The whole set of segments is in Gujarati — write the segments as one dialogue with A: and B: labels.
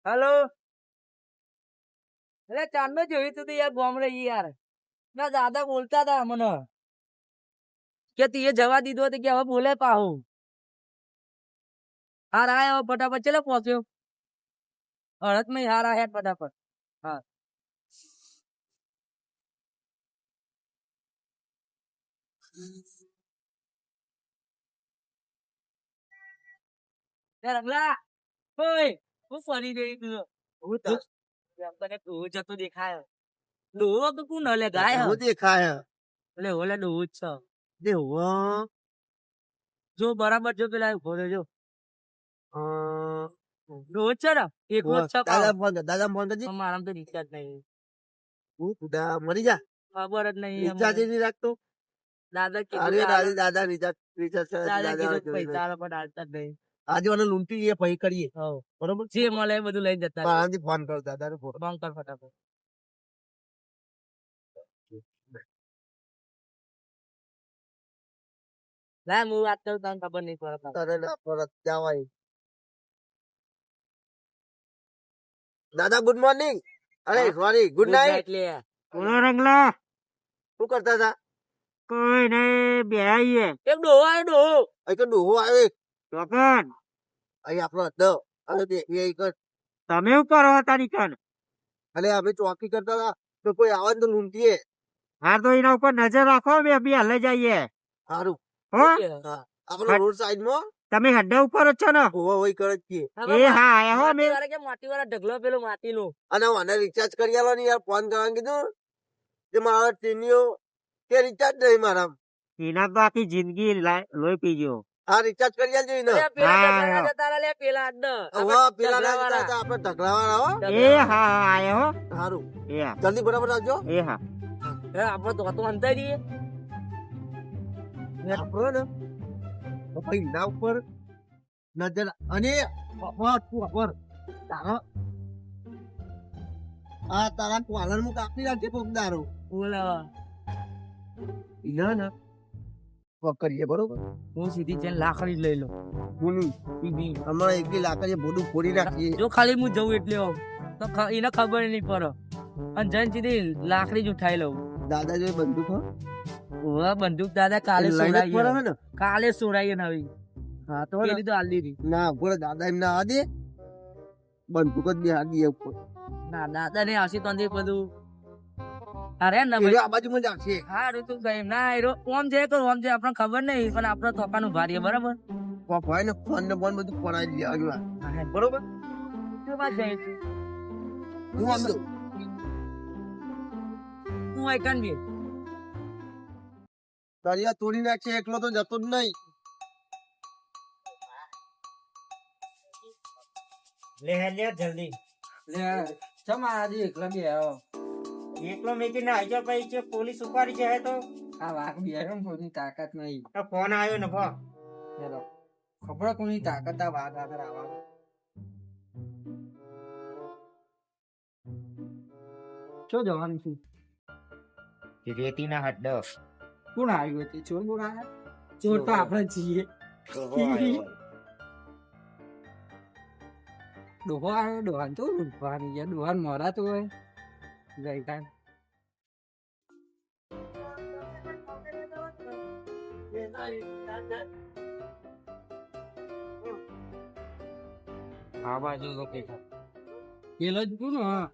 A: હેલો. એટલે ચાંદ જોયું તું યાર બોમ્બ રહી યાર. ના દાદા બોલતા હતા મને કે તીએ જવા દીધો કે હવે બોલે પાહુ. હાર આયા ફટાફટ ચલે પહોંચ્યો. અડદ માં હાર આયા ફટાફટ. હા રગલા ઓય હું ફરી ગઈ તું. હું તો તને ડોહ જતો દેખાય. ડોહ તો કોણ લે ગાય
B: હું દેખાય
A: એટલે ઓલે ડોહ જ છે.
B: દેવો
A: જો બરાબર જો પેલા ઉભો રહેજો. ડોહ જ છે ને એકલો જ છે
B: દાદા ફોન કરજી.
A: મારામાં તો રિચાર્જ નહીં.
B: હું ખુદા મરી જા
A: ખબર જ નહીં
B: રિચાર્જ નહીં રાખતો.
A: દાદા
B: અરે
A: કીધું
B: દાદા રિચાર્જ
A: દાદા કીધું પૈસા આલો પણ આલતા જ નહીં.
B: આજે મને લૂંટી એ પૈ કરીએ બરોબર
A: જે મળે એ બધું લઈ જતા રહે.
B: આરામથી ફોન કરો દાદા ફોન
A: ફોન કર ફટાફટ. ના હું વાત કરું તને ખબર નહીં પડે.
B: તારે ના પરત જવાય. દાદા ગુડ મોર્નિંગ. અરે સોરી ગુડ નાઇટ.
A: બોલો રંગલા.
B: શું કરતા હતા?
A: કોઈ નહીં બેહાઈએ. એક ડોહો આવ્યો ડોહો.
B: અહીં તો ડોહો આવે
A: ચોકન
B: અહીં આપણો હતો. હવે
A: તમે શું કરો હતા નીકળ.
B: અરે અમે ચોકી કરતા હતા તો કોઈ આવે તો લૂંટીએ.
A: હા તો એના ઉપર નજર રાખો બે બી હાલે જઈએ.
B: સારું
A: હો
B: આપણો રોડ સાઈડ માં
A: તમે હડ્ડા ઉપર જ છો ને.
B: હોવા હોય કરે જ છીએ.
A: એ હા આયા હો મે માટી વાળા ઢગલો પેલો માટી નું.
B: અને મને રિચાર્જ કરી આલો ને યાર ફોન કરવાનું કીધું કે મારા ટીનીઓ કે રિચાર્જ નહીં મારા.
A: એના તો આખી જિંદગી લોહી પીજો.
B: હા રિચાર્જ કરી આલજો ને. પેલા આપણે ઢગલા વાળા
A: એ હા આયા હો.
B: સારું
A: એ હા
B: જલ્દી બરાબર આવજો.
A: એ હા આપડે તો અંતર દઈએ
B: આપણો ને તો ભાઈ ના ઉપર નજર અને તારા આ તારા કોલર માં કાપી રાખજે પોકદારો.
A: બોલાવા
B: ના ના કરીએ બરોબર.
A: હું સીધી જઈને લાકડી લઈ લઉં.
B: હમણાં એકલી લાકડી ભોડું ફોડી નાખીએ.
A: જો ખાલી હું જઉં એટલે તો એને ખબર નહીં પડે. અને જઈને સીધી લાકડી જ ઉઠાઈ લઉં.
B: દાદા જો બંદૂક
A: બંદૂક દાદા કાલે
B: સોડાઈએ ને.
A: કાલે સોડાઈએ નવી.
B: હા તો
A: પેલી તો આલી હતી.
B: ના બોલે દાદા એમ ના દે બંદૂક જ બે દે ઉપર.
A: ના દાદા ને આવશે તો બધું અરે ના
B: આ બાજુ માં જ આવશે.
A: હારું તું કઈ ના ઓમ છે તો ઓમ છે આપણને ખબર નહીં પણ આપડે તોફાનું ભારીએ બરાબર.
B: ભાઈ ને ફોન ને ફોન બધું પડાવી દેવાનું બરોબર. હું આમ દઉં
A: હું આઈકન બી
B: તળિયા તોડી નાખશે એકલો તો જતો જ નહીં.
A: લે લે જલ્દી લે ચમાજી એકલા બી આવો. એકલો મેકી ના આજો ભાઈ છે પોલીસ ઉપાડી જાય તો આ વાઘ બિયારો કોની તાકાત નહીં. આ ફોન આવ્યો ને ફો ચલો ખબર કોની તાકાત આ વાઘ આગળ આવવાનો. શું જવાનું છે રેતી ના હડ્ડો. કોણ આવ્યું તે ચોર બોલ આવ્યા. ચોર તો આપણે છીએ. ડોહો આવ્યો ડોહાન તો લૂંટવાની ગયા. ડોહાન મોરા તો હોય ગઈતા આ બાજુ તો પેલો જ કોણ હા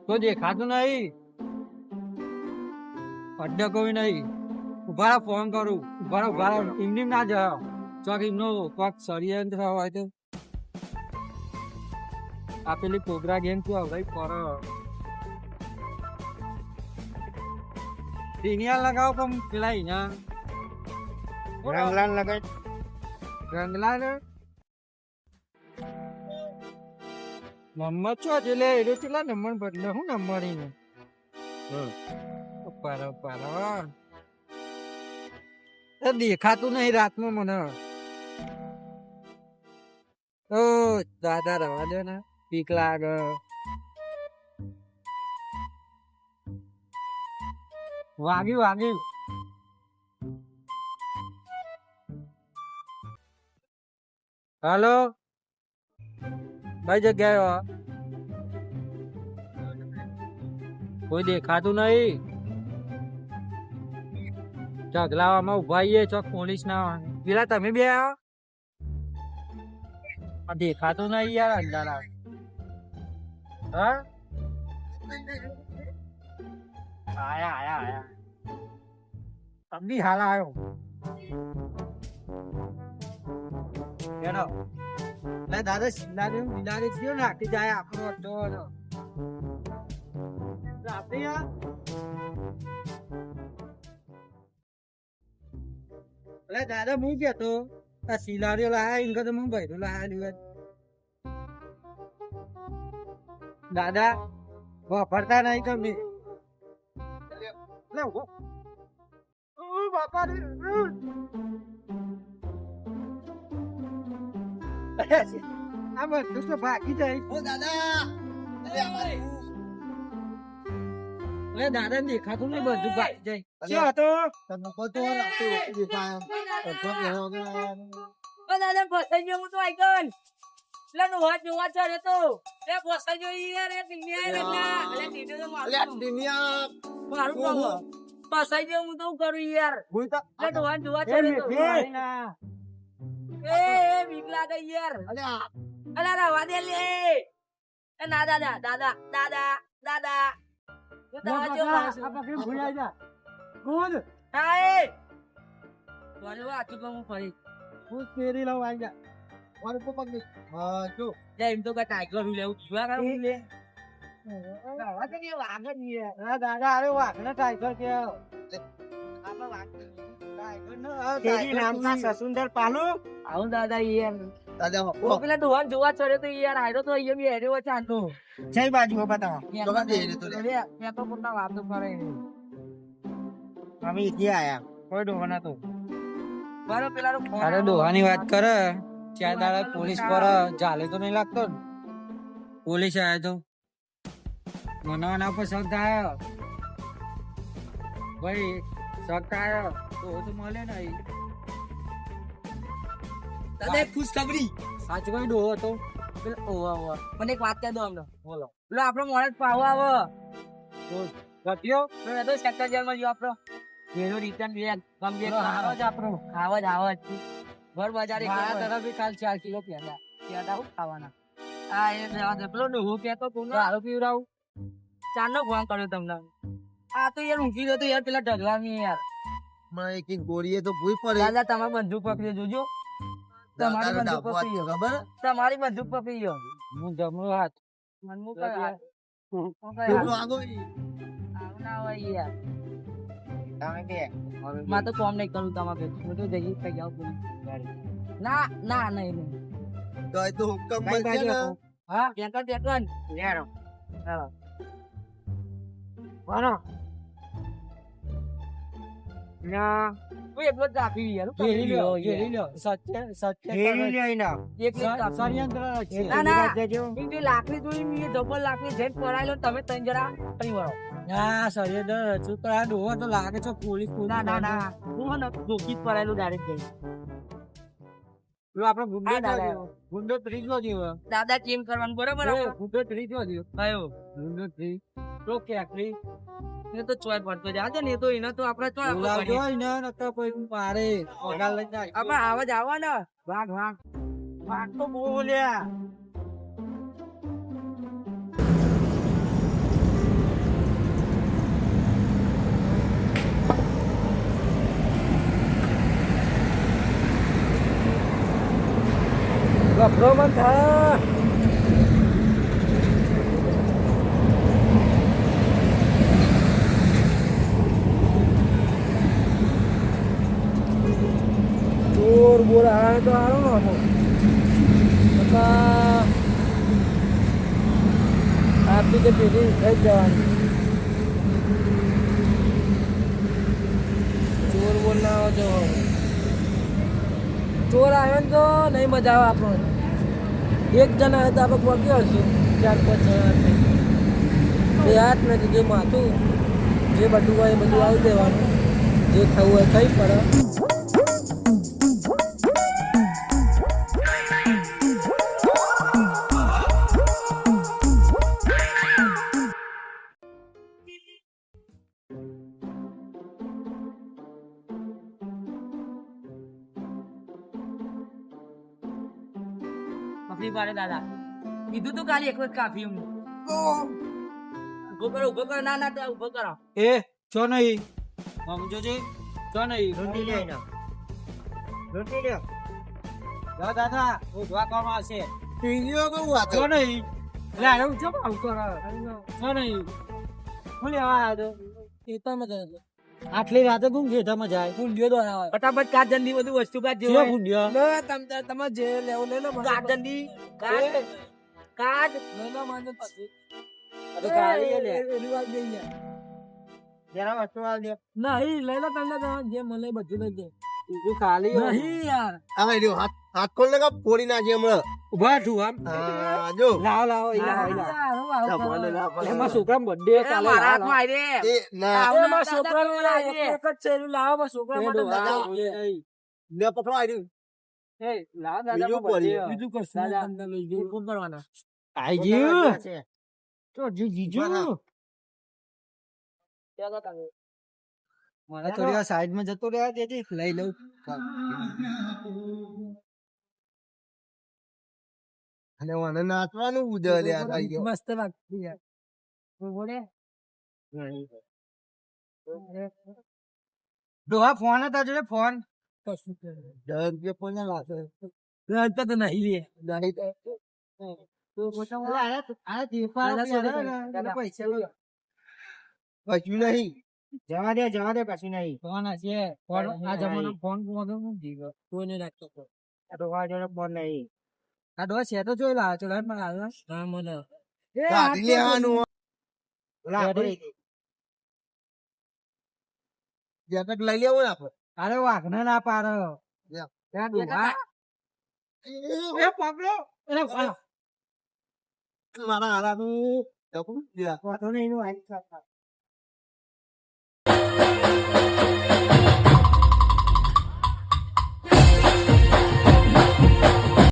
A: તો દેખાતું નહીં. અડ્ડો કોઈ નહીં. ઉભા ફોન કરું. ઉભા એમની ના જાઓ ચોક એમનો કોક ષડયંત્ર હોય તો આ પેલી કોબરા ગેમ શું હવે પર સિગ્નલ લગાવો પણ પેલા અહીંયા રંગલાન લગાય રંગલાન નંબર ચો એટલે એ કેટલા નંબર બદલે શું નંબર એને દેખાતું નહીં રાતમાં મને. ઓ દાદા રવા દે ને પીક લાગે. વાગ્યું હાલો કઈ જગ્યાએ કોઈ દેખાતું નહીં ઢગલાવામાં ઉભા છીએ ચોક પોલીસ ના પેલા તમે બે આવો દેખાતું નહીં યાર અંધારા હા આયા આયા આયા તમની હાલ આવ્યો એનો લે દાદા સિંદાને થયો ને આખી જાય આપણો હતો આપણે અરે દાદા હું કેતો આ સિલારીઓ લાયા ઇનકા તો હું ભાઈ લાયા દાદા વાપરતા નહીં તમે બાપા આ બધું તો ભાગી જાય દાદા દેખાતું નહીં બધું ભાગી જાય શું હતો
C: દાદા ફસાઈ ગયો હું તો આઈકન એટલે નોવા જોવા ચડે તો એ ફસાઈ ગયો યાર એ મારું કામ ફસાઈ ગયો હું તો કરું યાર એટલે નોવા જોવા ચડે તો એ બીક લાગે યાર અલા રવા દે લે એ ના દાદા દાદા દાદા દાદા
A: સુંદર પાલો
C: આવું દાદા યાર પેલા ડોહાન જોવા ચડે તો યાર આયરો તો અહીંયા બી હેર્યો ચાંદો
A: જય બાજુ બતાવો
C: તો મોટા વાતો કરે
A: અમે ઇથી આયા કોઈ ડોહા તો
C: મારો પેલા
A: અરે ડોહાની વાત કરે ચાર દાડા પોલીસ પર ચાલે તો નહીં લાગતો ને પોલીસ આયા તો મનાવાના પર શક થાય ભાઈ શક થાય તો મળે ને
C: દાદા ખુશ ખબરી
A: સાચું કઈ ડોહો હતો
C: મને એક વાત કહી દો અમને બોલો પેલો આપણો મોડે પાવો આવો
A: ગટ્યો
C: તો તો સેક્ટર જેલમાં ગયો આપણો એનો રિટર્ન બેગ ગમે ખાવો જ આપણો ખાવ જ ઘર બજારે
A: તરફ કાલ 4 કિલો પેડા
C: હું ખાવાના આ એ રહેવા દે પેલો હું કહેતો તું
A: હાલો પીવડાવું
C: ચારનો ફોન કર્યો તમને આ તો યાર ઊંઘી ગયો તો યાર પેલા ઢગલાની યાર
B: એક ગોળીએ તો ભૂઈ પડે
C: દાદા તમારે બંદૂક પકડી જોજો તમારી બંદૂક પકડી ગયો
B: ખબર
C: તમારી બંદૂક પકડી ગયો
A: હું જમણો હાથ
C: મનમું કઈ હાથ ના હોય યાર
A: તમે બે
C: માં તો કોમ નહીં કરું તમારે હું તો જઈ કઈ જાવ ના ના નહીં
B: તો હુકમ મળશે ને
C: હા ટેકન
A: લેરો ચાલો વાનો ના
C: તું એટલો જ આપી યાર
A: ઘેરી લ્યો સત્ય ઘેરી લ્યો એના
C: એક
A: ષડયંત્ર છે
C: ના ના એ લાકડી જોઈ મે ડબલ લાકડી જેટ પડાયેલો તમે ત્રણ જણા ફરી વળો
A: ના ષડયંત્ર રચું તો આ ડોહો તો લાગે છે પોલીસ
C: ના ના ના હું ને ધોકી પડાયેલું ડાયરેક્ટ જઈ
A: પેલો આપણો ગુંડો ત્રીજો જીવ
C: દાદા ચેમ કરવાનું બરોબર
A: ગુંડો ત્રીજો જીવ
C: કયો
A: ગુંડો ત્રી તો ક્યાંકરી
C: એ તો ચોય પડતો જાજો ને તો એને તો આપણે ચોય
A: જોઈ ને નતો કોઈ મારે ઓડા લઈ જાય
C: આપણે આવાજ આવા ને
A: વાઘ તો બોલ્યા ગભરો મત થા બોર બોર આવે તો આવો ને આપણી જે પેઢી થઈ જવાની ચોર બોર ના આવે તો ચોર આવે ને તો નહીં મજા આવે આપણને એક જણા આવે તો આપણે પહોંચી હશું 4-5 જણા એ હાથ નથી જે માથું જે બધું હોય એ બધું આવી દેવાનું જે ખાવું હોય ખાઈ પડે
C: તકલીફ પડે દાદા કીધું તું કાલે એક વખત કાફી એમને ઉભો કરો ના ના તો ઉભો કરો
A: એ ચો નહીં સમજો છે ચો નહીં રોટી લે એનો રોટી લે જા દાદા ઉભા કામ આવશે
B: ટીનીઓ કેવું વાત
A: ચો નહીં લે આને ઉઠો આવ કરો ચો નહીં હું લેવા આવ્યો તો
C: ખેતરમાં ગયો
A: આટલી રાતે કોણ ખેતરમાં જાય
C: ભૂંડિયો દોરાવે ફટાફટ કાચ જલ્દી બધું વસ્તુ કાચ
A: કેવો
C: જેવો
A: ભૂંડિયો
C: તમે જે લેવો લઈ લો કાચ જલ્દી કાચ કાચ લઈ લો મને પછી
A: તો કાળી લે
C: એની વાત જઈએ
A: જરા વસ્તુ આલ દે
C: નહીં લઈ લો તમને જે મળે બધું લઈ દે
A: તું ખાલી હો.
C: નહીં યાર
B: હવે જો હાથ ખોલ ને કા પોડી નાખી હમણાં
A: ઉભા છું આમ
B: હા જો
A: લાવ લાવ ઈ લાવ ઈ લાવ
C: યાર, હું આવું
B: મને
C: કરું?
B: ના પડે.
A: એમાં છોકરા બર્થડે કાલે
C: મારા
A: લાવ,
C: હાથમાં આવી રે.
B: એ ના
C: આવું
A: એમાં
C: ના
A: છોકરાનું
C: દાદા
A: લાવ,
C: એક જ છે એનું લાવો બસ છોકરા
A: લાવ.
C: માટે
A: દાદા,
C: દાદા.
B: લે પકડો આવ્યું
A: એ લાવ દાદા
B: બીજું
A: માં birthday.
B: પડ્યું.
C: બીજું કશું
A: દાદા.
C: તમને લઈ જઈએ. ફોન કરવાના.
A: આઈ ગયું તો જીજુ
B: બરાબર.
A: મને થોડી વાર સાઈડ માં જતો રહ્યા તેથી લઈ લઉં
B: અને મને નાચવાનું ઉધર યાર આવી ગયો
C: મસ્ત લાગતું યાર. બોલે.
A: ડોહા ફોન હતા જોડે ફોન
C: કશું કરે.
B: 10 રૂપિયા પણ ના લાગે
C: રડતા તો નહીં લે.
B: નહીં તો
A: પૈસા
B: કશું નહીં
A: જવા દે પછી નહીં ફોન હશે ફોન આ જમાનો ફોન
C: કોઈને રાખતો તો.
A: આ ડોહા જોડે ફોન નહીં આ ડોહા છે તો જોઈ લાવ ચોલા માં લાવ
C: હા, મને.
B: કાઢી લેવાનું જેકેટ લઈ લેવું ને આપણે
A: અરે વાઘને ના પાડો
B: લે.
A: ત્યાં ડોહા એ પકડો એને
B: મારા હારાનું
A: વાતો નહીં નું આઈ